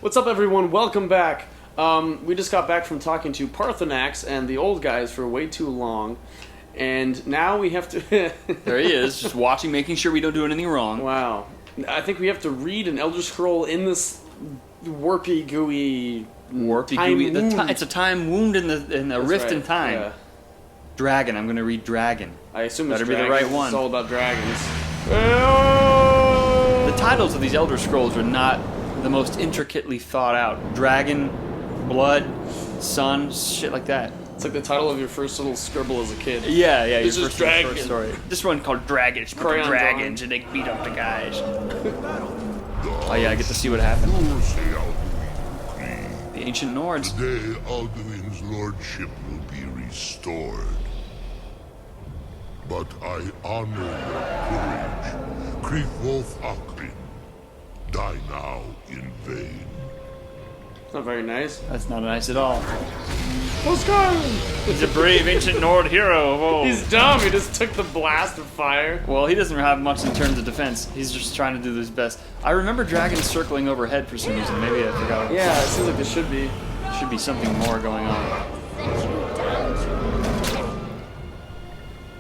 What's up, everyone? Welcome back. We just got back from talking to Parthenax and the old guys for way too long, and now we have to... There he is, just watching, making sure we don't do anything wrong. Wow. I think we have to read an Elder Scroll in this warpy, gooey... It's a time wound in the rift in time. Yeah. Dragon. I'm going to read dragon. I assume Better it's be the dragons. right one. It's all about dragons. The titles of these Elder Scrolls are not the most intricately thought out. Dragon, blood, sun, shit like that. It's like the title of your first little scribble as a kid. Yeah, yeah. This your is first Dragon. story. This one called Dragons. Crayon Dragons, and they beat up the guys. Oh yeah, I get to see what happened. The ancient Nords. Today, Alduin's lordship will be restored. But I honor your courage. Krivolf Akrin. Die now in vain. It's not very nice. That's not nice at all. Oh, Skyrim! He's a brave ancient Nord hero. Whoa. He's dumb. He just took the blast of fire. Well, he doesn't have much in terms of defense. He's just trying to do his best. I remember dragons circling overhead for some reason. Maybe I forgot. Yeah, it seems like there should be. Should be something more going on.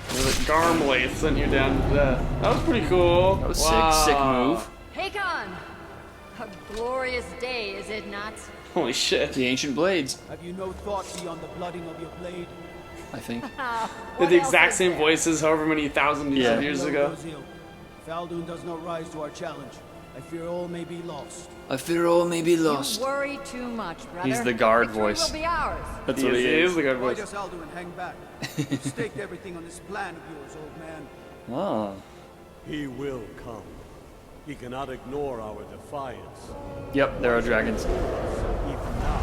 The Garmlaith sent you down to death. That was pretty cool. That was sick move. Hakon! A glorious day, is it not? Holy shit. The ancient blades, Have you no thought beyond the blooding of your blade? I think. They're the exact same voices however many thousand Yeah. years ago. If Alduin does not rise to our challenge, I fear all may be lost. I fear all may be You lost. worry too much, brother. He's the guard Victory voice. will be ours. That's He what he is is. the good Why voice. does Alduin hang back? You staked everything on this plan of yours, old man. Oh. He will come. He cannot ignore our defiance. Yep, there are dragons. Even now,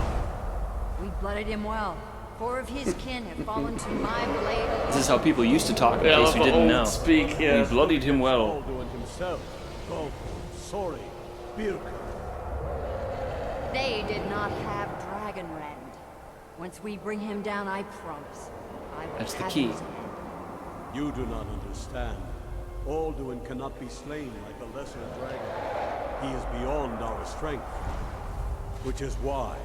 We blooded him well. 4 of his kin have fallen to my blade. This is how people used to talk, in Yeah, I case love you the didn't old know. speak, We yeah. bloodied him well. Alduin himself, Gold, Sori, Birka. They did not have Dragonrend. Once we bring him down, I promise. I will That's the have key. his head. You do not understand. Alduin cannot be slain like a lesser dragon. He is beyond our strength. Which is why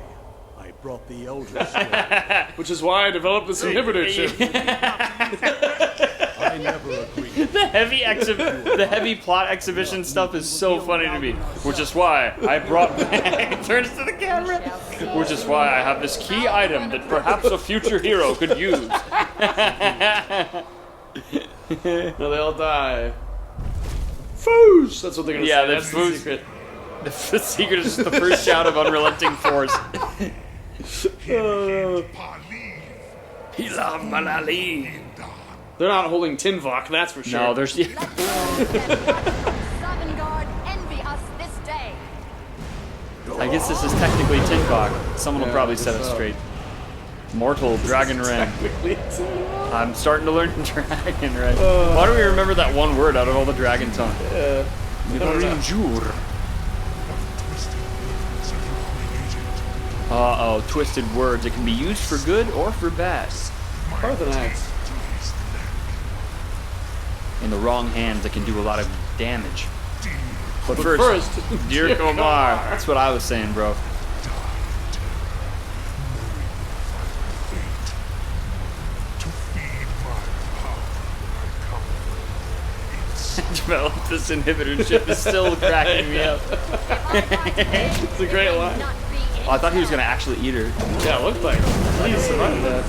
I brought the Elder Scroll. Which is why I developed this inhibitor chip. I never agreed. The heavy plot exhibition stuff is so funny to me. Which is why I brought turns to the camera. Which is why I have this key item that perhaps a future hero could use. No, they all die. Foosh! That's what they're gonna Yeah, say. the That's the foosh. secret. The secret is just the first shout of unrelenting force. They're not holding Tinvok, that's for sure. No, there's Sovngarde envy us this day. I guess this is technically Tinbok. Someone will Yeah, probably I set guess us so. straight. Mortal Dragon Ren. I'm starting to learn Dragon Ren. Why do we remember that one word out of all the dragon tongue? Uh-oh, twisted words. It can be used for good or for bad. Parthenax. In the wrong hands, it can do a lot of damage. But First, Dear Komar. That's what I was saying, bro. Develop this inhibitor chip is still cracking me up. it's a great line. Not be Oh, I thought he was gonna actually eat her. Yeah, it looked like it. He survived that.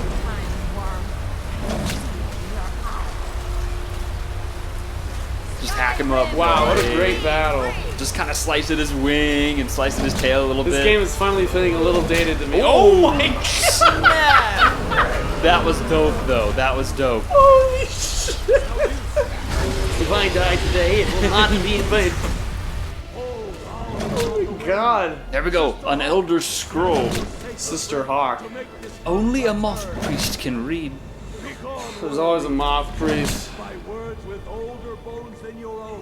Just hack him up. Wow, what a buddy. great battle. Just kind of slice at his wing and slice at his tail a little This bit. game is finally feeling a little dated to me. Oh my snap! That was dope, though. That was dope. Holy shit! If I die today, it will not be in vain. Oh my god. There we go. An Elder Scroll. Sister Hawk. Only a moth priest can read. There's always a moth priest. By words with older bones than your own.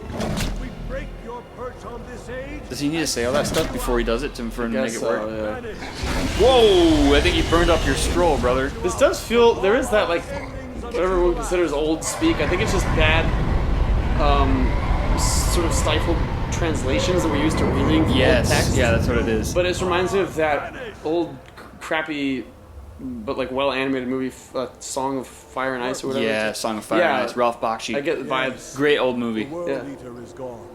We break your perch on this age. Does he need to say all that stuff before he does it for him to make Guess it work? so, yeah. Whoa! I think he burned up your scroll, brother. This does feel, there is that, like, whatever one considers old speak. I think it's just bad, sort of stifled translations that we're used to reading from old Yes, text. yeah, that's what it is. But it reminds me of that old crappy, but like well animated movie, Song of Fire and Ice or whatever. Yeah, Song of Fire and Ice, Ralph Bakshi. I get the vibes. Great old movie. The World Yeah. Eater is gone.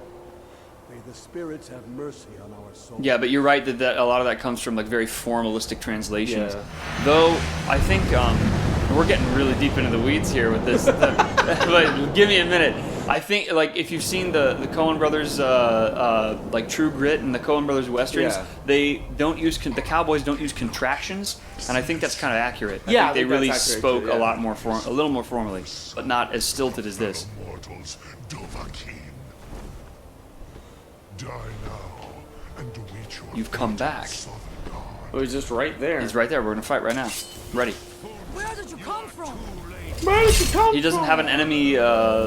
May the spirits have mercy on our souls. Yeah, but you're right that a lot of that comes from like very formalistic translations. Yeah. Though I think we're getting really deep into the weeds here with this. But give me a minute. I think like if you've seen the Coen Brothers like True Grit and the Coen Brothers westerns, Yeah. they don't use the cowboys don't use contractions, and I think that's kind of accurate. Yeah, I think they really that's accurate spoke too, yeah. a lot more a little more formally, but not as stilted as this. Mortals, Dovahkiin. Die now and await your You've come back. son of God. Oh, he's just right there. He's right there. We're gonna fight right now. Ready. Where did you come from? Where did you come He doesn't from? have an enemy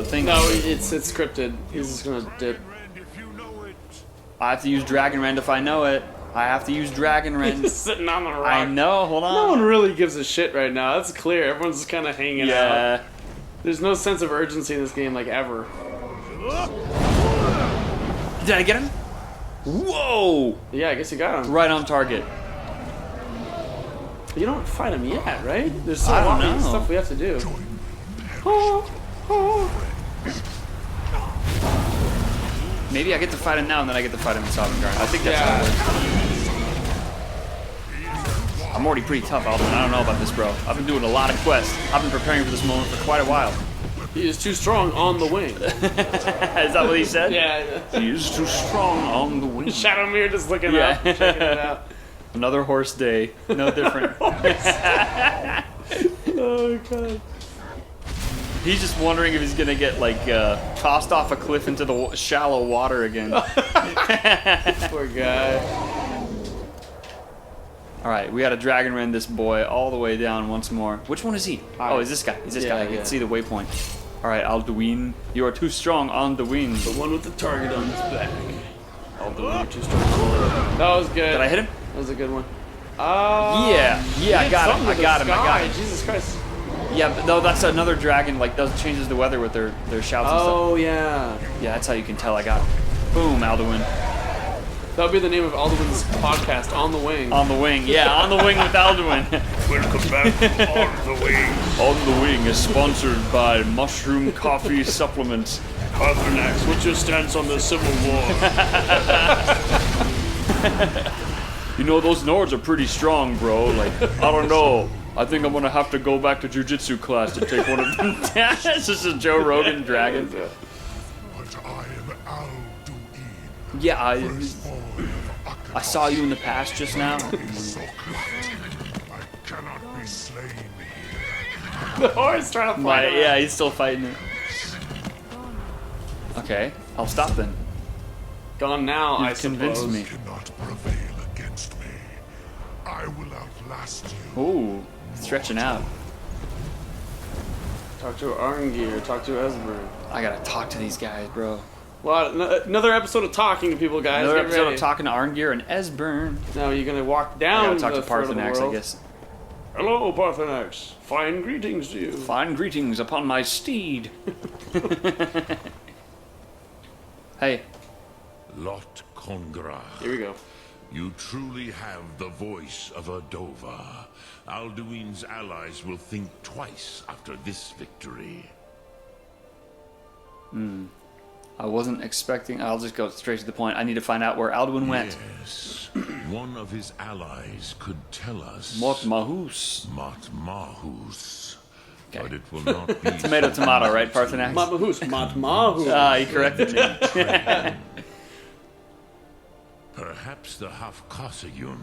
thing. No, it's scripted. He's just gonna dip. If you know it, I have to use Dragon Rend if I know it. I have to use Dragon Rend. He's sitting on the rock. I know. Hold on. No one really gives a shit right now. That's clear. Everyone's just kind of hanging out. Yeah. There's no sense of urgency in this game, like ever. Did I get him? Whoa! Yeah, I guess you got him. Right on target. You don't fight him yet, right? There's still I a lot don't of know. stuff we have to do. Maybe I get to fight him now and then I get to fight him in Sovngarde. I think that's Yeah. how it works. I'm already pretty tough, Alduin. I don't know about this, bro. I've been doing a lot of quests. I've been preparing for this moment for quite a while. He is too strong on the wing. Is that what he said? Yeah. He is too strong on the wing. Shadowmere just looking Yeah. up, checking it out. Another horse day. No different. Oh god. He's just wondering if he's gonna get like tossed off a cliff into the shallow water again. Poor guy. All right, we gotta Dragon Rend this boy all the way down once more. Which one is he? Oh, is this guy? Is this Yeah, guy? I yeah. can see the waypoint. All right, Alduin, you are too strong on the wing. The one with the target on his back. Although you're too strong. That was good. Did I hit him? That was a good one. Yeah, I got him. I got him. Jesus Christ. Yeah, but no, that's another dragon. Like, does changes the weather with their shouts and stuff. Oh yeah. Yeah, that's how you can tell I got him. Boom, Alduin. That would be the name of Alduin's podcast, On the Wing. On the wing. Yeah, on the wing with Alduin. welcome back on the wing. On the Wing is sponsored by Mushroom Coffee Supplements. Pasternax, what's your stance on the Civil War? You know, those Nords are pretty strong, bro. Like, I don't know. I think I'm gonna have to go back to jujitsu class to take one of them. It's just a Joe Rogan dragon. But I am Alduin, Yeah, firstborn of I saw you in the past just now. Akhenaten. I cannot be slain here. The horse trying to fight him. Yeah, he's still fighting it. Okay, I'll stop then. Gone now, I You've convinced suppose. me. Cannot prevail against me. I will outlast you. Ooh, stretching out. Talk to Arngir, talk to Esbern. I gotta talk to these guys, bro. Well, another episode of talking to people, guys. Another Get episode ready. of talking to Arngir and Esbern. Now you're gonna walk I down gotta talk the to throat of the Parthenax, I world. guess. Hello, Parthenax. Fine greetings to you. Fine greetings upon my steed. Hey, Lot Congra. Here we go. You truly have the voice of a Dova. Alduin's allies will think twice after this victory. I wasn't expecting. I'll just go straight to the point. I need to find out where Alduin went. Yes, one of his allies could tell us. Mort Mahus. Matmahus. Okay. But it will not be Tomato, so tomato, easy right, to Parthenax? Matmahus. Matmahu. He corrected me. Perhaps the Hafkasayun,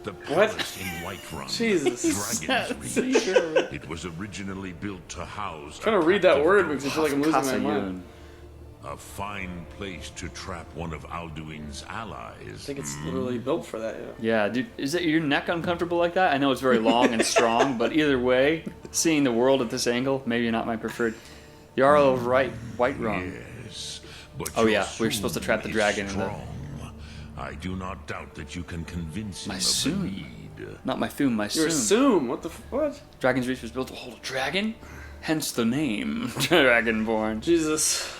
the palace in Whiterun. Jesus. Dragon's Reach. It was originally built to house. Trying to read that word because I feel like I'm losing my mind. Kasayun. A fine place to trap one of Alduin's allies. I think it's literally built for that, yeah. Yeah, dude, is it your neck uncomfortable like that? I know it's very long and strong, but either way, seeing the world at this angle, maybe not my preferred. Jarl of Whiterun. Yes, but Oh, your yeah, we're supposed to trap the Soon dragon is in the- strong. I do not doubt that you can convince him My of Soon? the need. Not my Thum, my You're Soon. Assume. What the what? Dragon's Reach was built to hold a dragon, hence the name Dragonborn. Jesus.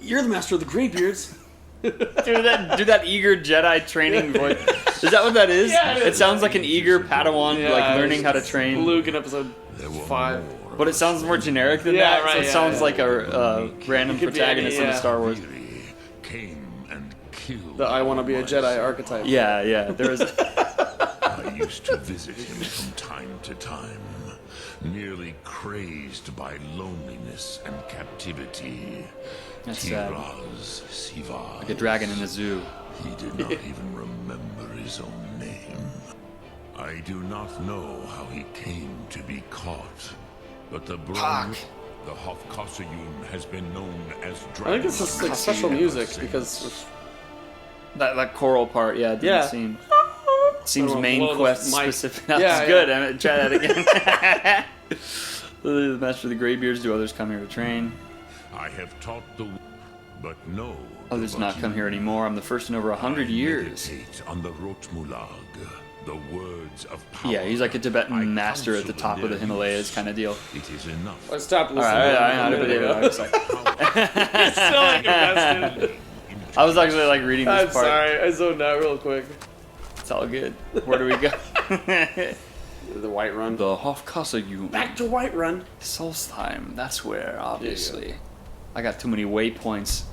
You're the master of the Greybeards. Do that eager Jedi training voice. Is that what that is? Yeah, it it is. sounds like an eager Padawan, like learning how to train. Luke in episode 5. But it sounds more generic than Yeah, that. right, So it yeah, sounds yeah. like a random It could be protagonist any, in yeah. Star Wars. Came and killed The I want to be a Jedi archetype. Yeah. There is. I used to visit him from time to time, nearly crazed by loneliness and captivity. That's sad. Tiraz Sivar. Like a dragon in a zoo. He did not even remember his own name. I do not know how he came to be caught, but the Fuck. the Hrothgar has been known as I Dragon. think it's just like special music because That choral part, yeah, it didn't Yeah. seem. Seems I don't know, main blow the quest mic. specific. That's Yeah, good. I'm gonna try that again. The Master of the Greybeards. Do others come here to train? I have taught the, but no. Others do not come here anymore. I'm the first in over 100 years. Meditate on the Rotmulag, the words of power. Yeah, he's like a Tibetan I master at the counsel top of the their Himalayas use. kind of deal. It is enough. I stopped All listening. right, a minute ago. I was like, It's still like invested. I was actually like reading this I'm part. sorry, I zoned out real quick. It's all good. Where do we go? The White Run. The Hofkasayum. Back to White Run. Solstheim. That's where, obviously. I got too many waypoints.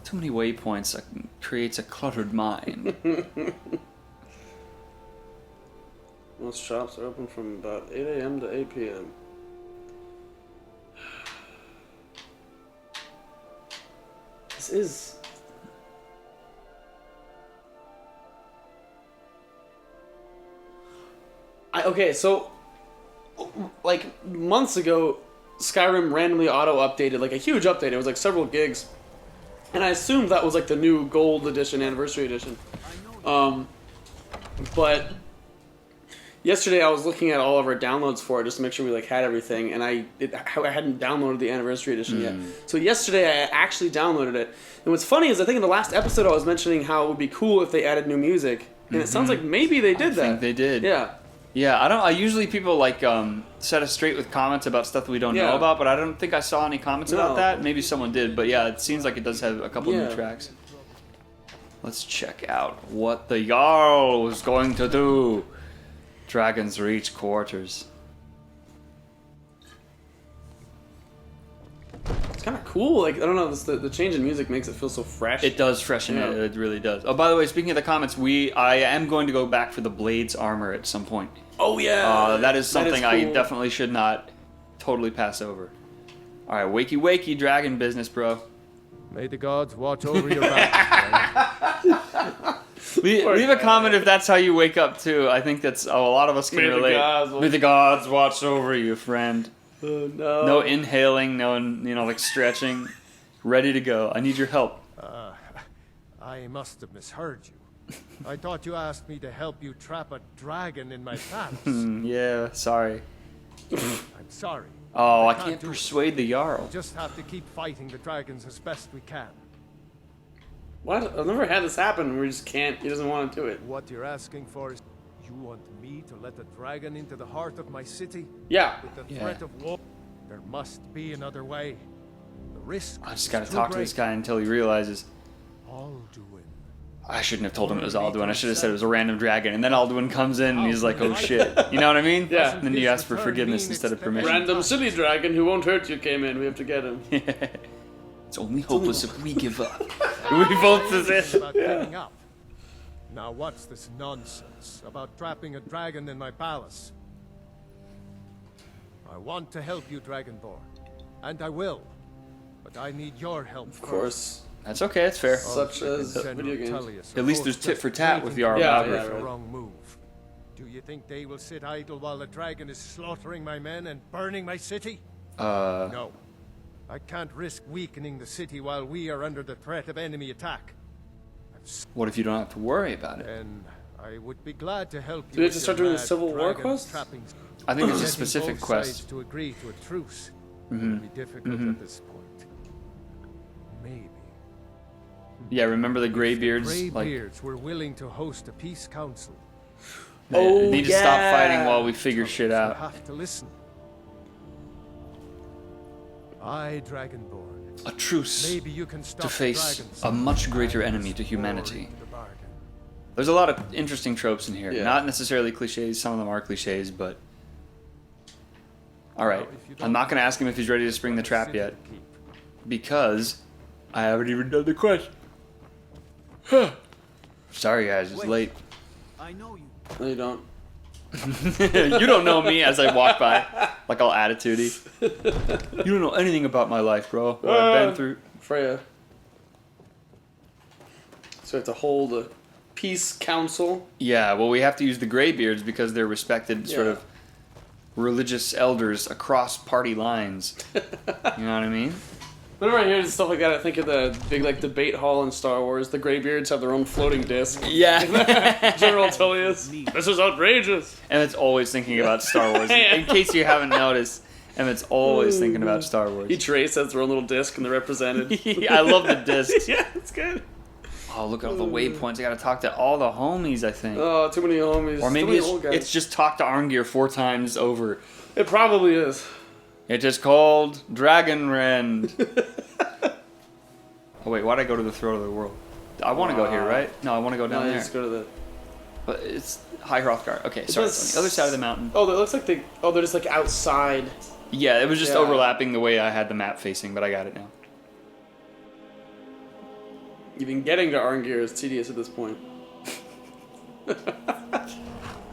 Too many waypoints that creates a cluttered mind. Most shops are open from about 8 a.m. to 8 p.m. This is... Okay, so... Like, months ago, Skyrim randomly auto-updated, like a huge update. It was like several gigs. And I assumed that was like the new gold edition, anniversary edition. But yesterday I was looking at all of our downloads for it just to make sure we like had everything, and I hadn't downloaded the anniversary edition yet. So yesterday I actually downloaded it. And what's funny is I think in the last episode I was mentioning how it would be cool if they added new music, and it sounds like maybe they did that. I think they did. Yeah. Yeah, I usually people like set us straight with comments about stuff that we don't know Yeah. about, but I don't think I saw any comments No. about that. Maybe someone did, but yeah, it seems like it does have a couple Yeah. new tracks. Let's check out what the Jarl is going to do. Dragon's Reach quarters. It's kind of cool. Like, I don't know, the change in music makes it feel so fresh. It does freshen Yeah. it. It really does. Oh, by the way, speaking of the comments, I am going to go back for the Blades armor at some point. Oh, yeah. That is something I cool. definitely should not totally pass over. All right, wakey wakey dragon business, bro. May the gods watch over your back. Leave a comment if that's how you wake up too. I think that's a lot of us can May the relate. gods watch- May the gods watch over you, friend. Oh, no. No inhaling, no like stretching. Ready to go. I need your help. I must have misheard you. I thought you asked me to help you trap a dragon in my palace. Yeah, sorry. I'm sorry. Oh, I can't can't do it. persuade the Jarl. We'll just have to keep fighting the dragons as best we can. What? I've never had this happen. We just can't. He doesn't want to do it. What you're asking for is, you want me to let a dragon into the heart of my city? Yeah. With the threat of war? There must be another way. The risk I just is gotta too talk to great. this guy until he realizes. Alduin. I shouldn't have told him it was Alduin. I should have said it was a random dragon. And then Alduin comes in and he's like, oh shit. You know what I mean? Yeah. And then you ask for forgiveness instead of permission. Random silly dragon who won't hurt you came in. We have to get him. It's only hopeless if we give up. We both It's said about giving up. Now what's this nonsense about trapping a dragon in my palace? I want to help you, Dragonborn. And I will. But I need your help Of course. That's okay, it's fair. Such as video games. At least there's tit for tat with the Jarl Yeah, Balgruuf. yeah, right. Wrong move. Do you think they will sit idle while the dragon is slaughtering my men and burning my city? No. I can't risk weakening the city while we are under the threat of enemy attack. What if you don't have to worry about it? And I would be glad to help you. Do we have with to start your doing the mad Civil War dragon quest? trapping. I think it's a Getting specific both quest. sides to agree to a truce will be difficult at this point. Maybe. Yeah, remember the Greybeards? Like, Greybeards were willing to host a peace council. Oh, need to stop yeah. fighting while we figure shit You out. have to listen. I, Dragonborn, a truce Maybe you can stop to face the dragons. a much greater enemy to humanity. There's a lot of interesting tropes in here. Yeah. Not necessarily cliches. Some of them are cliches, but... Alright. I'm not going to ask him if he's ready to spring the trap yet. Because I haven't even done the quest. Sorry, guys. It's late. I know you. No, you don't. You don't know me as I walk by. Like all attitudey. You don't know anything about my life, bro. What I've been through. Freya. So we have to hold a peace council. Yeah, well, we have to use the Greybeards because they're respected sort Yeah. of religious elders across party lines. You know what I mean? Whenever I hear stuff like that, I think of the big like debate hall in Star Wars. The Greybeards have their own floating disc. Yeah. General Tullius. This is outrageous. Emmett's always thinking about Star Wars. In case you haven't noticed, Emmett's always thinking about Star Wars. Each race has their own little disc and they're represented. I love the discs. Yeah, it's good. Oh, look at all the waypoints. I gotta talk to all the homies, I think. Oh, too many homies. Or too maybe many old guys. it's just talk to Arngir 4 times over. It probably is. It is called Dragonrend. Oh wait, why'd I go to the throat of the world? I want to go here, right? No, I want to go down No, there. just go to the. But it's High Hrothgar. Okay, sorry. does- On the other side of the mountain. Oh, it looks like they. Oh, they're just like outside. Yeah, it was just Yeah. overlapping the way I had the map facing, but I got it now. Even getting to Arngir is tedious at this point.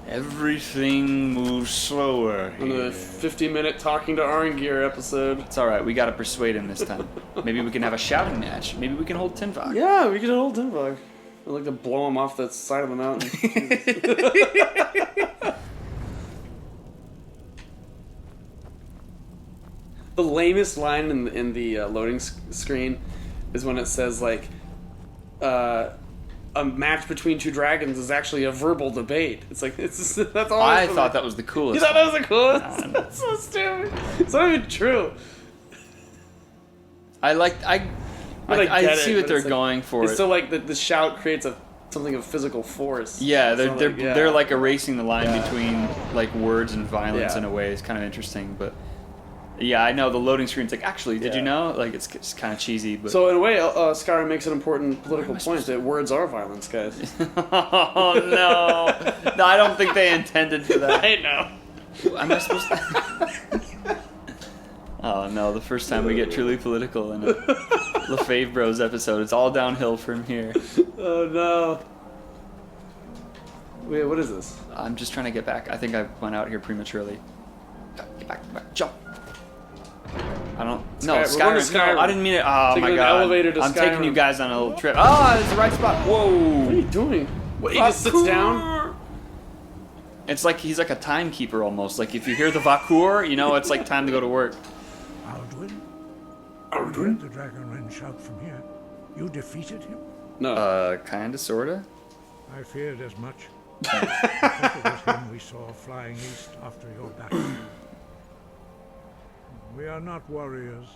Everything moves slower On the here. 50-minute talking to Arngir episode. It's alright, we gotta persuade him this time. Maybe we can have a shouting match. Maybe we can hold Tinvok. Yeah, we could hold Tinvog. I'd like to blow him off the side of the mountain. The lamest line in the loading screen is when it says like a match between 2 dragons is actually a verbal debate. It's like that's all. I thought that was the coolest. You thought that was the coolest? Nah, no. That's so stupid. It's not even true. I But I get see it, what but they're it's like- going for. It's so like the shout creates something of physical force. Yeah, It's not they're like erasing the line Yeah. between like words and violence Yeah. in a way. It's kind of interesting, but yeah, I know the loading screen's like, actually, did you Yeah. know? Like it's kind of cheesy, but So in a way, Skyrim makes an important political point that words are violence, guys. oh no, no, I don't think they intended for that. I know. Am I supposed to? Oh no, the first time we get truly political in a LaFave Bros episode, it's all downhill from here. Oh no. Wait, what is this? I'm just trying to get back. I think I went out here prematurely. Get back, jump. I don't. No, We're going to Skyrim. No, Skyrim. I didn't mean it. Oh Taking my an god. elevator to I'm Skyrim. taking you guys on a little trip. Oh, it's the right spot. What are Whoa. you doing? What, he just sits down? It's like he's like a timekeeper almost. Like if you hear the Vakur, you know it's like time to go to work. Alduin? Alduin? The Dragonrend shout from here. You defeated him? No. Kinda, sorta. I feared as much. I thought it was him we saw flying east after your battle. We are not warriors.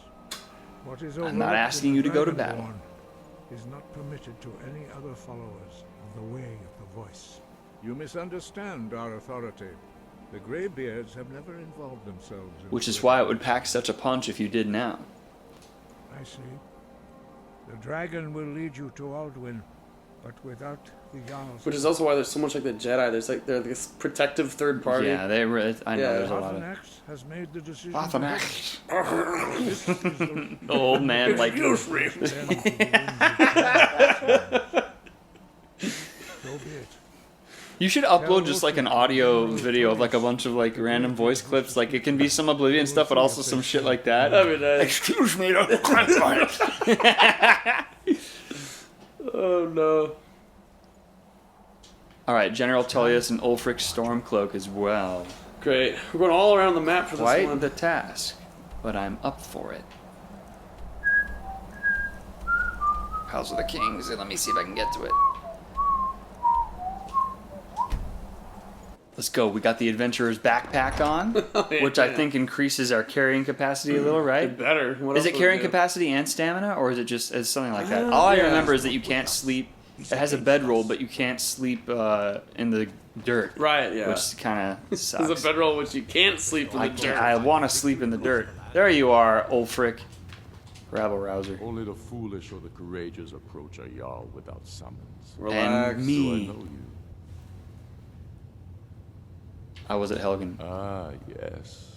What is I'm not asking you to go to battle. Dragonborn is not permitted to any other followers of the way of the voice. You misunderstand our authority. The Greybeards have never involved themselves in Which is why it would pack such a punch if you did now. I see. The dragon will lead you to Alduin, but without the Jarl's... Which is also why there's so much like the Jedi. There's like they're this protective third party. Yeah, they were. I know Yeah. there's a lot of. Pathanax has made the decision. Pathanax. This is the The old man like. So be it. You should upload just like an audio video of like a bunch of like random voice clips. Like it can be some Oblivion stuff, but also some shit like that. That'd be nice. Excuse me. Oh no. All right, General Tullius and Ulfric Stormcloak as well. Great. We're going all around the map for this Quite one. the task, but I'm up for it. House of the Kings. Let me see if I can get to it. Let's go. We got the Adventurer's backpack on, which I think increases our carrying capacity a little, right? Better. What Is else it would carrying do? capacity and stamina, or is it just as something like that? All I yeah. remember is that you can't sleep. It has a bedroll, but you can't sleep in the dirt. Right, yeah. Which kind of sucks. There's a bedroll which you can't sleep in the dirt. I want to sleep in the dirt. There you are, Ulfric. Rabble rouser. Only the foolish or the courageous approach a Jarl without summons. Relax. And me. Do I know you? I was at Helgen. Ah, yes.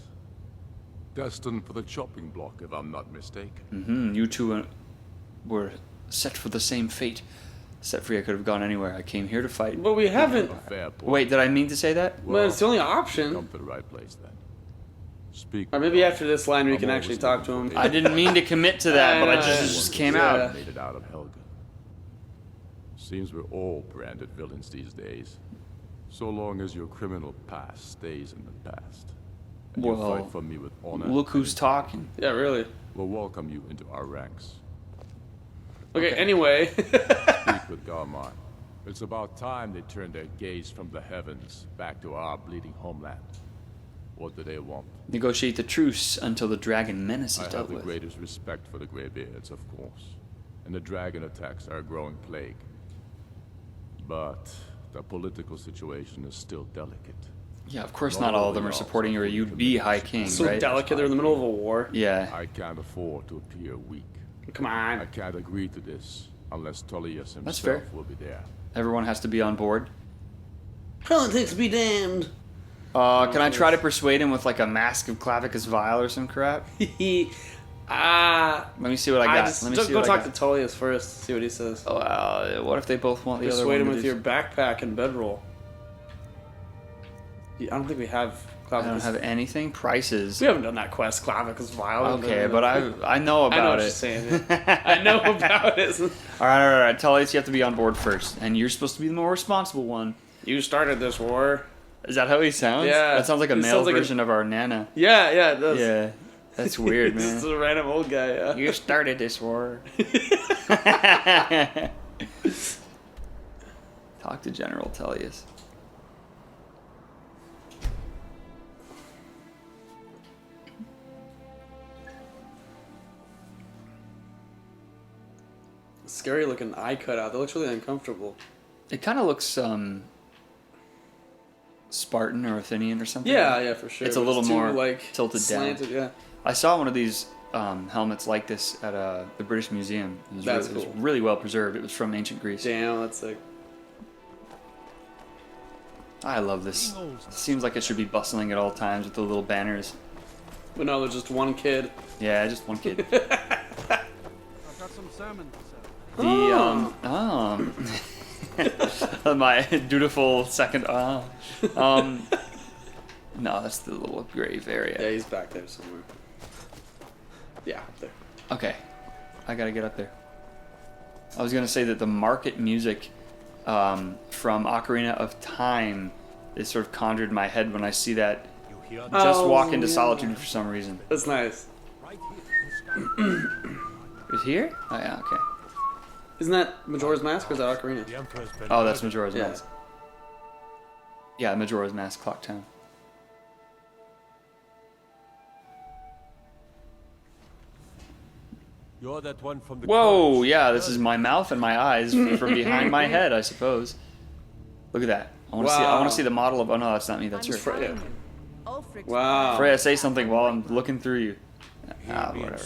Destined for the chopping block, if I'm not mistaken. Mm-hmm. You two were set for the same fate. Set free, I could have gone anywhere. I came here to fight. But we haven't. A fair point. Wait, did I mean to say that? Well, it's the only option. Come to the right place then. Speak. Or maybe after this line we can actually talk to him. I didn't mean to commit to that, but it just came out. Made it out of Helgen. Seems we're all branded villains these days. So long as your criminal past stays in the past. And you Well, fight for me with honor. look who's talking. Yeah, really. We'll welcome you into our ranks. Okay, anyway. Speak with Garmar. It's about time they turned their gaze from the heavens back to our bleeding homeland. What do they want? Negotiate the truce until the dragon menace is I have dealt the with. greatest respect for the Greybeards, of course. And the dragon attacks are a growing plague. But the political situation is still delicate. Yeah, of course not all of them are supporting you or you'd be High King, So right? delicate, they're in the middle of a war. Yeah. I can't afford to appear weak. Come I on. can't agree to this unless Tullius That's fair. himself will be there. Everyone has to be on board. Politics be damned. Can I try to persuade him with like a mask of Clavicus Vile or some crap? Let me Let me see what I got. just Let me go see what talk I to got. Tullius first. See what he says. Oh, what if they both want the other Persuade one him to with do your backpack and bedroll. Yeah, I don't think we have I don't Clavicus. have anything. Prices. We haven't done that quest, Clavicus Vile. Okay, but I know I know about what it. you're saying. Yeah. I know about it. All right. Tullius, you have to be on board first, and you're supposed to be the more responsible one. You started this war. Is that how he sounds? Yeah. That sounds like a He male sounds like version of our Nana. Yeah, it does. Yeah. That's weird, This is man. a random old guy, yeah. You started this war. Talk to General Tullius. Scary looking eye cutout. That looks really uncomfortable. It kind of looks Spartan or Athenian or something. Yeah, for sure. It's a But little too, more like tilted slanted, down. Yeah. I saw one of these helmets like this at the British Museum. It That's was cool. really well preserved. It was from ancient Greece. Damn, that's like. I love this. It seems like it should be bustling at all times with the little banners. But no, there's just one kid. Yeah, just one kid. I've got some sermon to say. My dutiful second. No, that's the little grave area. Yeah, he's back there somewhere. Yeah, up there. Okay, I gotta get up there. I was gonna say that the market music from Ocarina of Time is sort of conjured in my head when I see that. Just walk into Solitude for some reason. That's nice. Is here? Oh yeah, okay. Isn't that Majora's Mask or is that Ocarina? Oh, that's Majora's Yeah. Mask. Yeah, Majora's Mask, Clock Town. You're that one from the Whoa, college. yeah, this is my mouth and my eyes from behind my head, I suppose. Look at that. I want to see. I want to see the model of. Oh no, that's not me. That's her. Freya. Ulfric's Wow. Freya, say something while I'm looking through you. Whatever.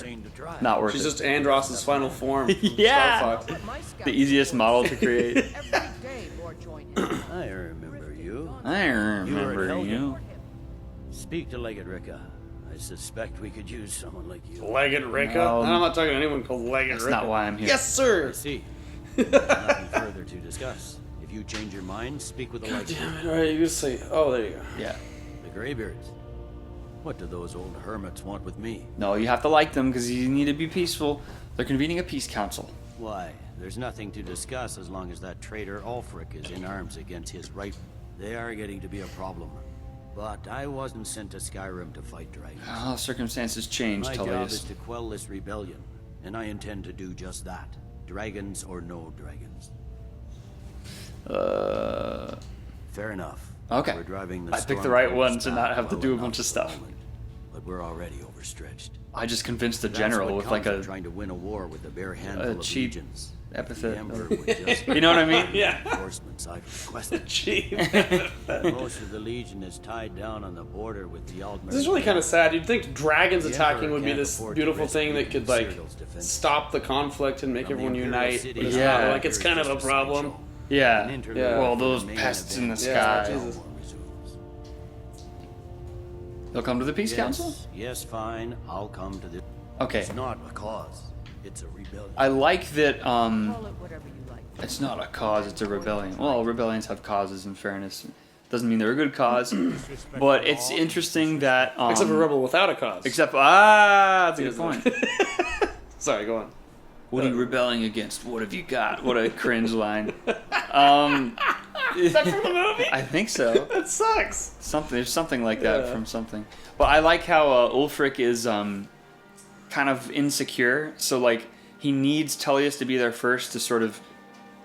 Not worth She's it. just Andross's final form. Yeah. Star Fox. My scouts The easiest model to create. every day more join him. I remember you. I remember Helgen. you. Speak to Legate Ricka. I suspect we could use someone like you. Legged Ricka? No. I'm not talking to anyone called Legged That's Ricka. not why I'm here. Yes, sir! I see. Nothing further to discuss. If you change your mind, speak with the God Legate. damn it. Alright, you just say, oh, there you go. Yeah. The Greybeards. What do those old hermits want with me? No, you have to like them because you need to be peaceful. They're convening a peace council. Why? There's nothing to discuss as long as that traitor Ulfric is in arms against his right. They are getting to be a problem. But I wasn't sent to Skyrim to fight dragons. Oh, circumstances change, My job is Tullius. to quell this rebellion, and I intend to do just that. Dragons or no dragons. Fair enough. Okay. We're driving the I picked the Stormcloaks right one to back not have to well do a enough bunch of for the stuff. moment, but we're already overstretched. I just convinced the That's general what with like comes of a trying to win a war with a bare handful of cheap legions. epithet. Emperor would just You know what I mean? Yeah. reinforcements I've requested. Chief. Most of the Legion is tied down on the border with the Aldmeri. This is really kind of sad. You'd think dragons The attacking Emperor would be can't this afford to beautiful risk thing that could like Cyrodiil's defense. stop the conflict and make From the everyone Imperial unite. City, But it's Yeah. not like it's kind of a problem. Yeah. Yeah. Well, those pests in the Yeah, sky. Jesus. They'll come to the Peace Council? Yes, fine. I'll come to the. Okay. It's not a cause. It's a rebellion. I like that, Call it whatever you like. it's not a cause, it's a rebellion. Well, rebellions have causes, in fairness. Doesn't mean they're a good cause. But it's interesting that... Except for rebel without a cause. That's a good point. Sorry, go on. What are you rebelling against? What have you got? What a cringe line. Is that from the movie? I think so. That sucks. There's something like that from something. But I like how Ulfric is kind of insecure. So like he needs Tullius to be there first to sort of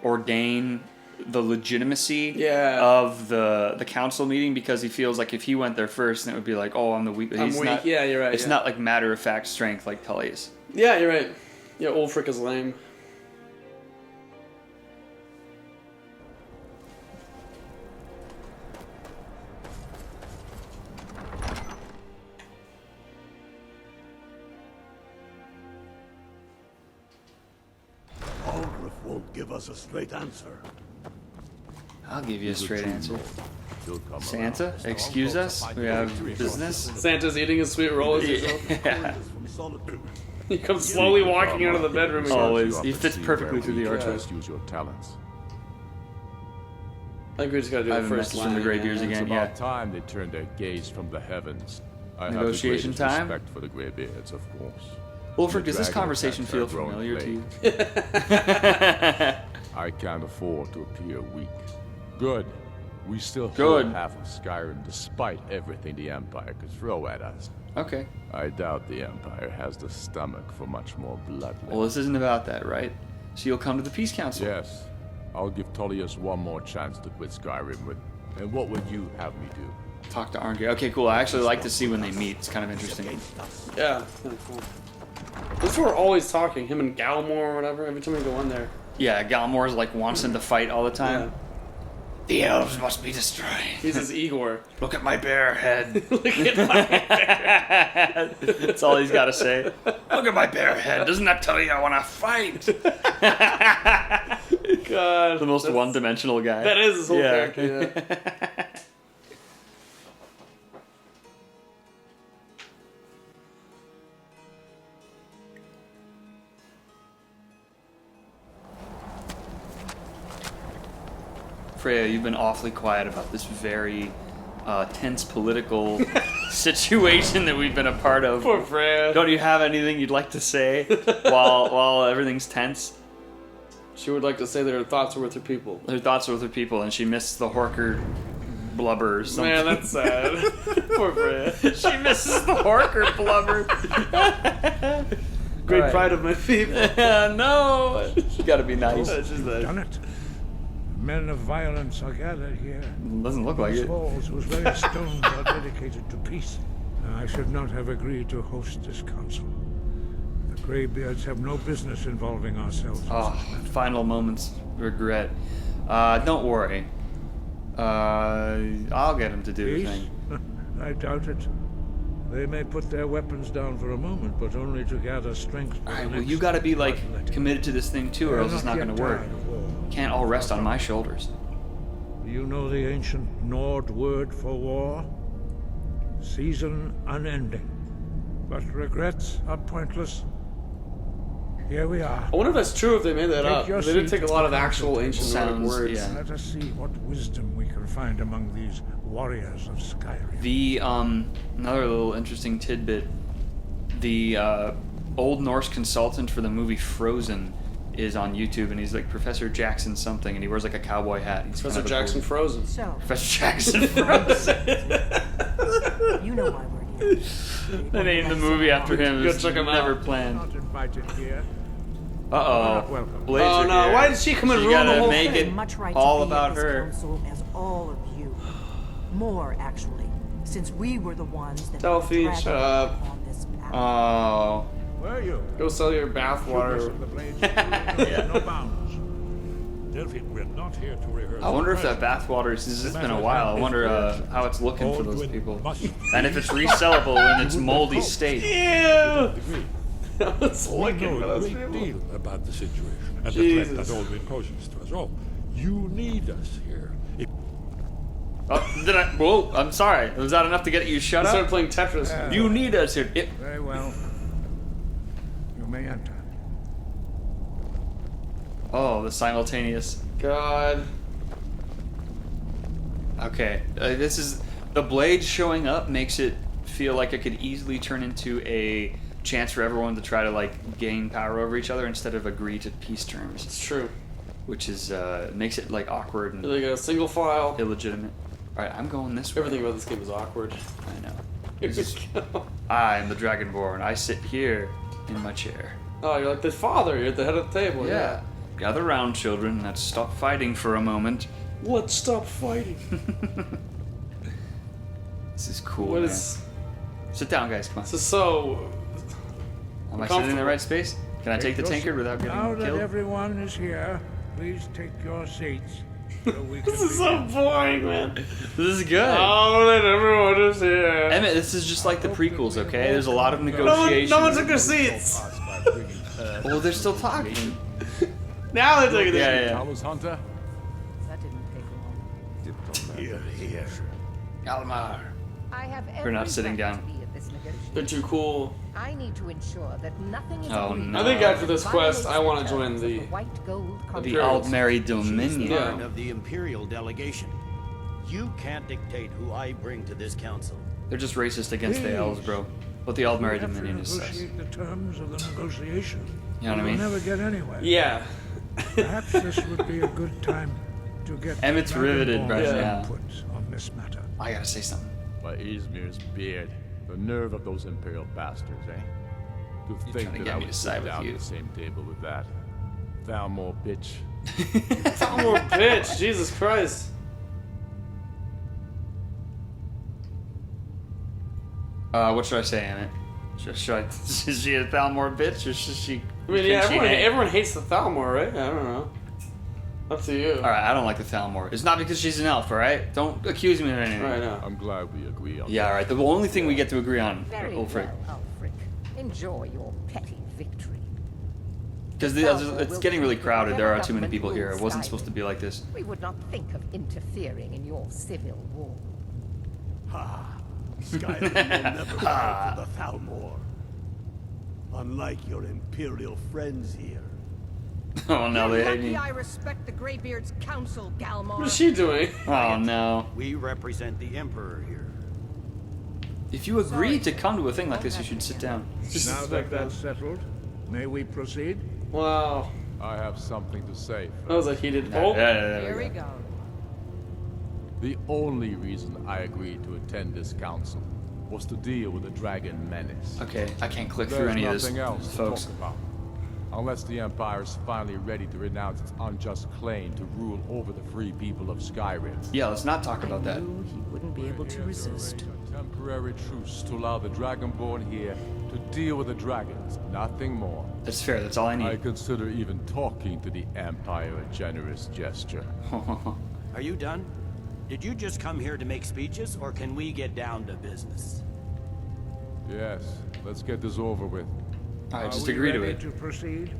ordain the legitimacy of the council meeting, because he feels like if he went there first, then it would be like, oh, I'm the weak. I'm weak. Yeah, you're right. It's not like matter of fact strength like Tullius. Yeah, you're right. Yeah, Ulfric is lame. Aldrich won't give us a straight answer. I'll give you a straight answer. He'll come Santa, around. excuse us. We have business. Santa's eating his sweet rolls. Yeah. He comes slowly walking out of the bedroom again. Always. He fits perfectly through the archway. Just use your talents. I think we just gotta do I the have a first message line from the Greybeards It's again. about Yeah. time they turned their gaze from the heavens. I Negotiation have the greatest time? respect for the Greybeards, of course. Ulfric, The does this dragon conversation attacks are feel growing familiar to late. you? I can't afford to appear weak. Good. We still Good. hold half of Skyrim despite everything the Empire could throw at us. Okay. I doubt the Empire has the stomach for much more blood. Well, this isn't about that, right? So you'll come to the Peace Council. Yes. I'll give Tullius one more chance to quit Skyrim with. And what would you have me do? Talk to Arngir. Okay, cool. I actually like to see when they meet. It's kind of interesting. Yeah, kind of cool. Those two are always talking. Him and Galmor or whatever. Every time we go in there. Yeah, Galmor's like wants them to fight all the time. Yeah. The elves must be destroyed. He's his Igor. Look at my bare head. Look at my head. That's all he's got to say. Look at my bare head. Doesn't that tell you I want to fight? God. The most one-dimensional guy. That is his whole character, yeah. Freya, you've been awfully quiet about this very tense political situation that we've been a part of. Poor Freya. Don't you have anything you'd like to say while everything's tense? She would like to say that her thoughts are with her people. Her thoughts are with her people, and she missed the Horker blubber or something. Man, that's sad. Poor Freya. She misses the Horker blubber. Great Right. pride of my people. No! You gotta be nice. Done it. Men of violence are gathered here. Doesn't look like These it. halls whose very stones are dedicated to peace. I should not have agreed to host this council. The Greybeards have no business involving ourselves. Oh, final moments regret. Don't worry. I'll get him to do the Peace? thing. I doubt it. They may put their weapons down for a moment, but only to gather strength for the Alright, well, next you gotta be, like, bloodlet. committed to this thing too, or They're else it's not yet gonna work. tired of war. Can't all rest on my shoulders. You know the ancient Nord word for war? Season unending. But regrets are pointless. Here we are. I wonder if that's true if they made that Take up. your They did seat take a lot of at the actual council ancient table. Nordic Sounds, words. yeah. Let us see what wisdom we can find among these warriors of Skyrim. The, another little interesting tidbit, the, Old Norse consultant for the movie Frozen is on YouTube, and he's like Professor Jackson something, and he wears like a cowboy hat. He's Professor kind of a Jackson cool- Frozen. So, Professor Jackson Frozen. you know why we're here. They named the movie after him. Go It's check him never out. planned. Not invited here. Uh-oh. Welcome. Blazer Oh, no, here. why did she come and You ruin the gotta whole make thing? it Much right all to be about at this her. council as all of you. More, actually, since we were the ones that Delphine, dragged shut up. on this path. Oh. Where are you? Go sell your bathwater. The blades. No bounds. Delphine, we're not here to rehearse. I wonder if that bathwater is. It's been a while. I wonder how it's looking for those people, and if it's resellable in its moldy state. Ew! I was We looking know for a those great people. deal about the situation and Jesus. the threat that Alduin poses to us all. You need us here. Oh, did I? Whoa! I'm sorry. Was that enough to get you shut I up? started playing Tetris. You need us here. Very well. You may enter. Oh, the simultaneous. God. Okay, this is the blade showing up makes it feel like it could easily turn into a chance for everyone to try to like gain power over each other instead of agree to peace terms. It's true. Which is makes it like awkward and Like a single file. illegitimate. All right, I'm going this way. Everything about this game is awkward. I know. Here This is- we go. I am the Dragonborn. I sit here in my chair. Oh, you're like the father. You're at the head of the table. Yeah. Gather round, children. Let's stop fighting for a moment. What? Stop fighting. This is cool. What man. is? Sit down, guys. Come on. This is so. Am I sitting in the right space? Can I take the tankard without Now getting that killed? everyone is here, please take your seats. So we can This is so begin. boring, man. This is good. Oh, that everyone is here. Emmett, this is just like the prequels, okay? There's a lot of negotiations. No one took their seats. Well, they're still talking. Now they're taking their Yeah, yeah. Thomas Hunter? That didn't take long. Here, here. Kalmar. I have We're not every sitting right down. to be at this negotiation. They're too cool. I need to ensure that nothing is Oh, agreed no. I think after this that quest, I want violates to join terms the. of white gold The contract. Altmeri She's the Dominion. Yeah. head of the Imperial delegation. You can't dictate who I bring to this council. They're just racist against the elves, bro. But the Altmeri We have to Dominion is sus. negotiate the terms of the negotiation. You know what I We'll mean? never get anywhere. Yeah. Perhaps this would be a good time to get Emmett's riveted Dragonborn's right Yeah. now. input on this matter. I gotta say something. By Izmir's beard. The nerve of those Imperial bastards, eh? To trying think to that get I me would to side sit with down you. at the same table with that. Thalmor bitch. One more bitch. Jesus Christ. What should I say, Emmett? Should I, is she a Thalmor bitch, or should she... I mean, can yeah, she hang? everyone hates the Thalmor, right? I don't know. Up to you. Alright, I don't like the Thalmor. It's not because she's an elf, alright? Don't accuse me of anything. Right now. I'm glad we agree on Yeah, alright. The only thing we get to agree on, Very Ulfric. well, Ulfric. Enjoy your petty victory. Because it's getting really crowded. There are too many people here. It wasn't supposed to be like this. We would not think of interfering in your civil war. Skyrim will never bow to the Thalmor. Unlike your Imperial friends here. Oh no, they hate Lucky me. I respect the Greybeards' council, Galmar. What is she doing? Oh no. We represent the Emperor here. If you agreed to come to a thing like this, you should sit down. Just Now suspect that that's that. settled, may we proceed? Wow. I have something to say. That was a heated. Yeah, Oh. there Here we we go. go. The only reason I agreed to attend this council was to deal with the dragon menace. Okay, I can't click through There's any of nothing this, else to folks. talk about. Unless the Empire is finally ready to renounce its unjust claim to rule over the free people of Skyrim. Yeah, let's not talk about that. Knew he wouldn't be able to resist. A temporary truce to allow the Dragonborn here to deal with the dragons, nothing more. That's fair. That's all I I need. consider even talking to the Empire a generous gesture. Are you done? Did you just come here to make speeches, or can we get down to business? Yes, let's get this over with. I Are just we agree to ready it. to proceed?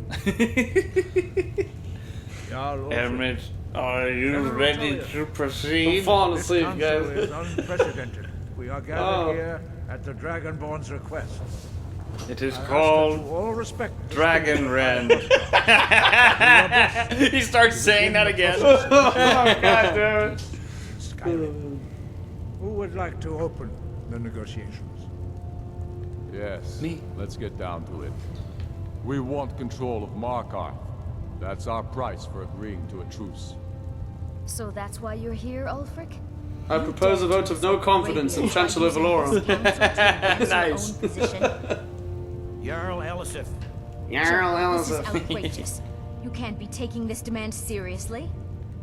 Jarl Ulfric, Emmett, are you General ready Tullius. to I'm proceed? falling this asleep, council guys. is unprecedented. We are gathered Oh. here at the Dragonborn's request. It is I ask that called you all respect the Dragon Rend. He starts saying that again. Oh, God damn it. Skyrim. Who would like to open the negotiations? Yes, Me. let's get down to it. We want control of Markarth. That's our price for agreeing to a truce. So that's why you're here, Ulfric? I propose a vote of no confidence in Chancellor Valorum. Nice. Jarl Elisif. Jarl This is Elizabeth. outrageous. You can't be taking this demand seriously.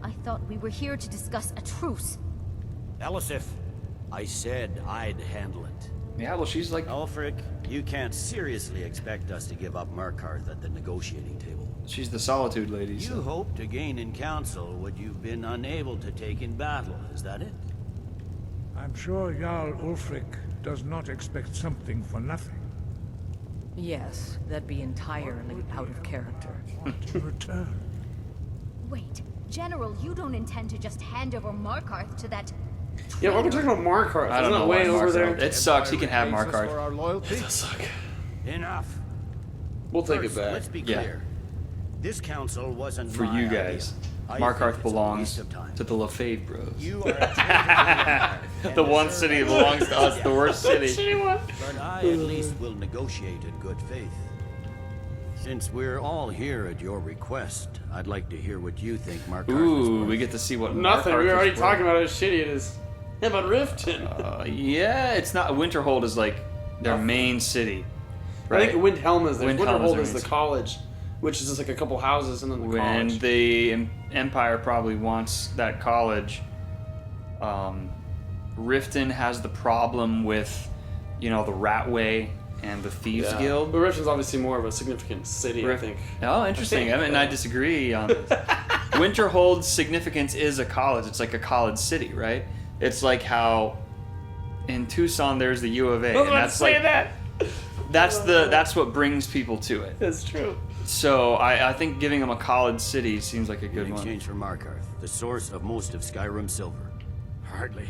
I thought we were here to discuss a truce. Elisif, I said I'd handle it. Yeah, well, she's like, Ulfric, you can't seriously expect us to give up Markarth at the negotiating table. She's the Solitude Lady. You So. hope to gain in counsel what you've been unable to take in battle, is that it? I'm sure Jarl Ulfric does not expect something for nothing. Yes, that'd be entirely out of character. To return. Wait, General, you don't intend to just hand over Markarth to that... Yeah, why are we talking about Markarth? I don't Isn't know that way why over Markarth. there? It sucks. He can have Pays us for Markarth. our loyalty. It does suck. Enough. We'll take First, it back. let's be Yeah. clear. This council wasn't For my you guys, idea. I Markarth think it's a belongs waste of time. to the Lefebvre Bros. You are a The one city that belongs to us, the worst city. But I at least will negotiate in good faith. Since we're all here at your request, I'd like to hear what you think Markarth is Ooh, worth. we get to see what Nothing. Markarth We were already is talking about how shitty it is. Yeah, but Riften. Yeah, it's not. Winterhold is like their main city. I think Windhelm is there. Windhelm Winterhold is is their the main college, which is just like a couple houses and then the When college. the Empire probably wants that college, Riften has the problem with, the Ratway and the Thieves Yeah. Guild. But Riften's obviously more of a significant city, I think. Oh, interesting. I mean, I disagree on this. Winterhold's significance is a college. It's like a college city, right? It's like how in Tucson there's the U of A. And that's like that. that's what brings people to it. That's true. So I think giving them a college city seems like a In good one. exchange for Markarth, the source of most of Skyrim silver. Hardly.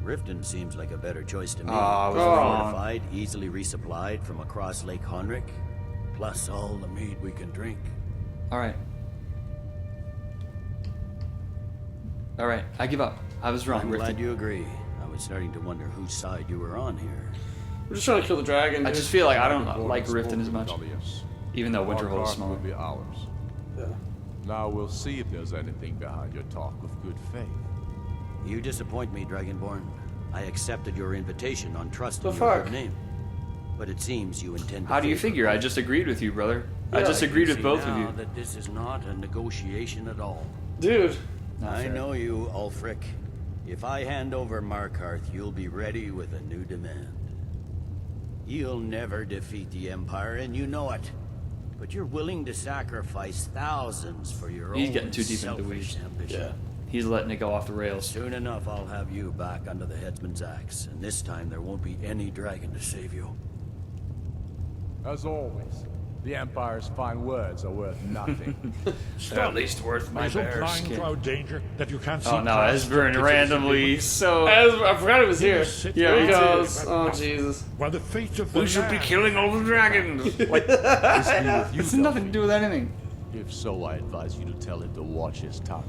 Riften seems like a better choice to me. I was wrong. Fortified, easily resupplied from across Lake Honric, plus all the mead we can drink. All right, I give up. I was wrong, I'm glad Riften. you agree. I was starting to wonder whose side you were on here. We're just trying to kill the dragon. I dude. just feel like I don't like Spoken Riften as much, Dullius. even though Winterhold is Markarth smaller. will be ours. Yeah. Now we'll see if there's anything behind your talk of good faith. You disappoint me, Dragonborn. I accepted your invitation on trust The in your fuck? good name. But it seems you intend to How do you favor figure? me. I just agreed with you, brother. I Yeah, just I agreed See with both of now you. that this is not a negotiation at all. Dude. Not I fair. know you, Ulfric. If I hand over Markarth, you'll be ready with a new demand. You'll never defeat the Empire, and you know it. But you're willing to sacrifice thousands for your He's own getting too deep into selfish weeds. ambition. Yeah. He's letting it go off the rails. Soon enough, I'll have you back under the headsman's axe, and this time there won't be any dragon to save you. As always, the Empire's fine words are worth nothing. They're at least worth my Are you so bear blind skin. to our danger that you can't see Oh no, past the Esbern pits of randomly so. I forgot he was here. sit Here he down goes. and Oh, wait. Jesus. While the fate of the We should be land- killing all the dragons. Like, This it's nothing to do with anything. If so, I advise you to tell him to watch his tongue.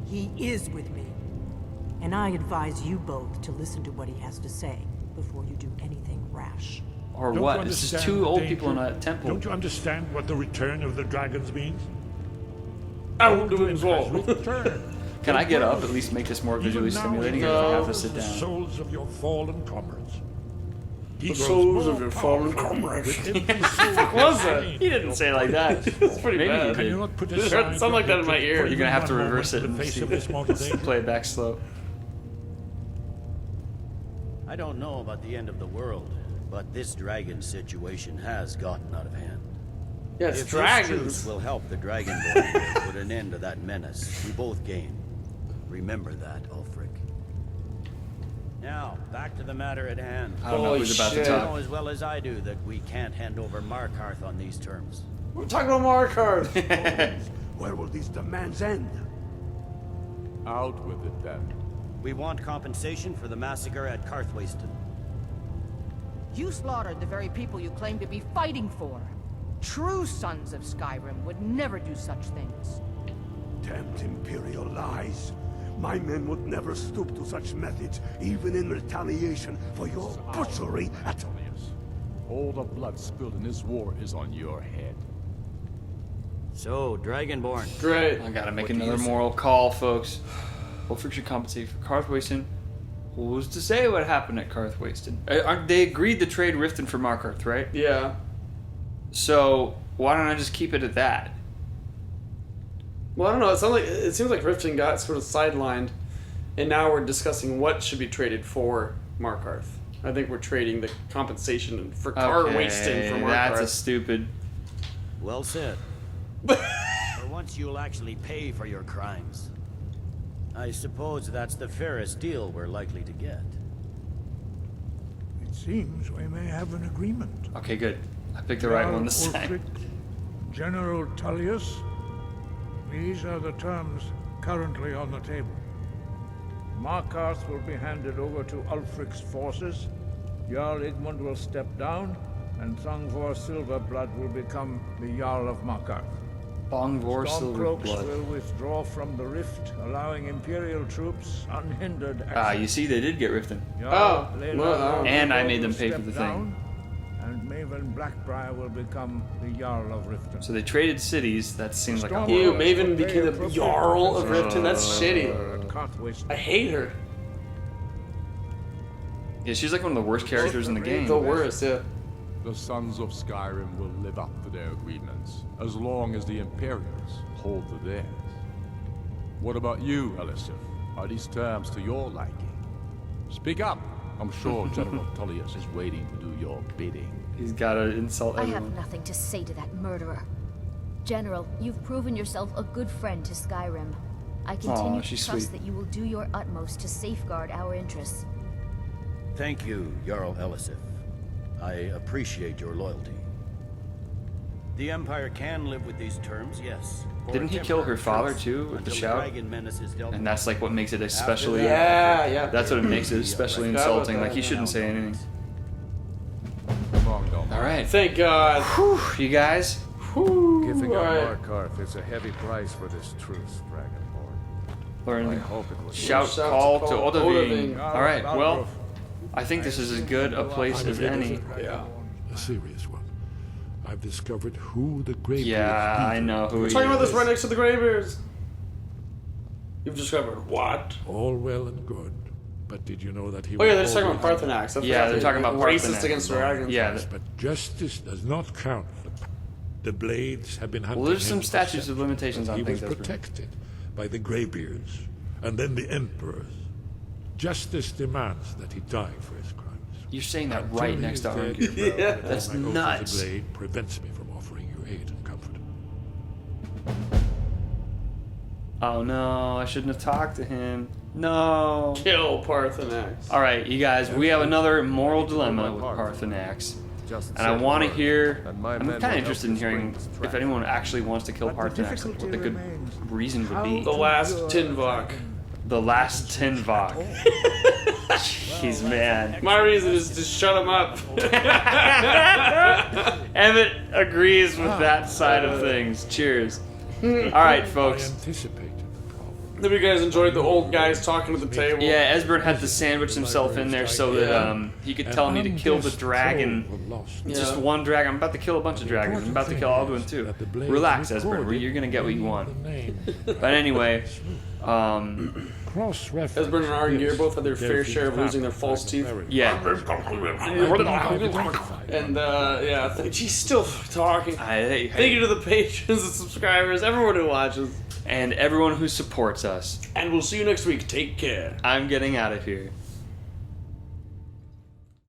He is with me. And I advise you both to listen to what he has to say before you do anything rash. Or Don't what? you This is understand two the old people in danger? a temple. Don't you understand what the return of the dragons means? Alduin's has wall. returned. Can I get up? At least make this more visually Even now stimulating, he or do I have to devours sit the down? souls of your fallen comrades. He The grows souls more of your fallen powerful comrades. with every What soul was you that? gain. He didn't say it like that. It's pretty Maybe bad. he Can you did. not put It aside heard something like that in my ear. You're gonna have to one reverse it moment and in the face see. of this mortal danger? Play it back slow. I don't know about the end of the world, but this dragon situation has gotten out of hand. Yeah, it's If dragons. this truce will help the Dragonborn here put an end to that menace, we both gain. Remember that, Ulfric. Now, back to the matter at hand. I don't know who's about to You talk. know as well as I do that we can't hand over Markarth on these terms. We're talking about Markarth. Where will these demands end? Out with it then. We want compensation for the massacre at Karthwasten. You slaughtered the very people you claim to be fighting for. True sons of Skyrim would never do such things. Damned Imperial lies. My men would never stoop to such methods, even in retaliation for your butchery at... Tullius. All the blood spilled in this war is on your head. So, Dragonborn. Great. I gotta make What do you another say? moral call, folks. Ulfric should compensate for Karthwasten. Who's to say what happened at Karthwasten? They agreed to trade Riften for Markarth, right? Yeah. So why don't I just keep it at that? Well, I don't know. It seems like Riften got sort of sidelined, and now we're discussing what should be traded for Markarth. I think we're trading the compensation for Karthwasten for Markarth. That's a stupid. Well said. For once you'll actually pay for your crimes. I suppose that's the fairest deal we're likely to get. It seems we may have an agreement. Okay, good. I picked the right one this Ulfric, time. General Tullius, these are the terms currently on the table. Markarth will be handed over to Ulfric's forces, Jarl Igmund will step down, and Thongvor Silverblood will become the Jarl of Markarth. Bongvor Stormcloaks Silverblood. will withdraw from the rift, allowing Imperial troops unhindered access. Ah, you see, they did get Riften. Jarl Leila And I Orgrimmar made them will pay for step the down, thing. And Maven Blackbriar will become the Jarl of Riften. So they traded cities. That seems like a Ew, horror. Maven became the Jarl of Riften. That's shitty. I hate her. Yeah, she's like one of the worst characters in the game. The worst, yeah. The sons of Skyrim will live up to their agreements, as long as the Imperials hold to theirs. What about you, Elisif? Are these terms to your liking? Speak up! I'm sure General Tullius is waiting to do your bidding. He's gotta insult I everyone. have nothing to say to that murderer. General, you've proven yourself a good friend to Skyrim. I continue to she's trust sweet. that you will do your utmost to safeguard our interests. Thank you, Jarl Elisif. I appreciate your loyalty. The Empire can live with these terms, yes. For Didn't he kill her father too with the until shout? dragon menace is dealt And that's like what makes it especially. Yeah. That's what it makes it especially Forgot about insulting. that. Like he shouldn't say anything. All right. Thank God. Whew, you guys. Whew. Giving up Alright. Markarth is a heavy price for this truce, Dragonborn. Learn I the hope it was shout Shout call to to call Odahviing. Odahviing. All right. Well, I think this is as good a place as any. Yeah. A serious one. I've discovered who the Greybeards Yeah, I leader know who We're he talking about this is. right next to the Greybeards. You've discovered what? All well and good, but did you know that he Oh yeah, they're was talking about always Parthenax. I Yeah, forgot they're talking about racist Parthenax. against dragons. Yeah. But justice does not count. The Blades have been hunting Well, there's him some for statutes of centuries, limitations but on he things. was That's protected by the Greybeards, and then the Emperors. Justice demands that he die for his crimes. You're saying that Until right he next is to dead, Arngir. Yeah. That's my oath of nuts. The Blade prevents me from offering you aid and comfort. Oh no, I shouldn't have talked to him. No. Kill Parthenax. All right, you guys, we have another moral dilemma with Parthenax. And I want to hear, I'm kind of interested in hearing if anyone actually wants to kill Parthenax, like what the good reason would be. The last Tinvok. The last Tinvok. Jeez, man. My reason is to shut him up. Emmett agrees with that side of things. Cheers. All right, folks. Hope you guys enjoyed the old guys talking at the table. Yeah, Esbern had to sandwich himself in there so that he could tell me to kill the dragon. Just one dragon. I'm about to kill a bunch of dragons. I'm about to kill Alduin too. Relax, Esbern. You're gonna get what you want. But anyway, Esbern and Arngir both had their fair share of losing their false teeth. Yeah. And yeah, she's still talking. Thank you to the patrons and subscribers, everyone who watches. And everyone who supports us. And we'll see you next week. Take care. I'm getting out of here.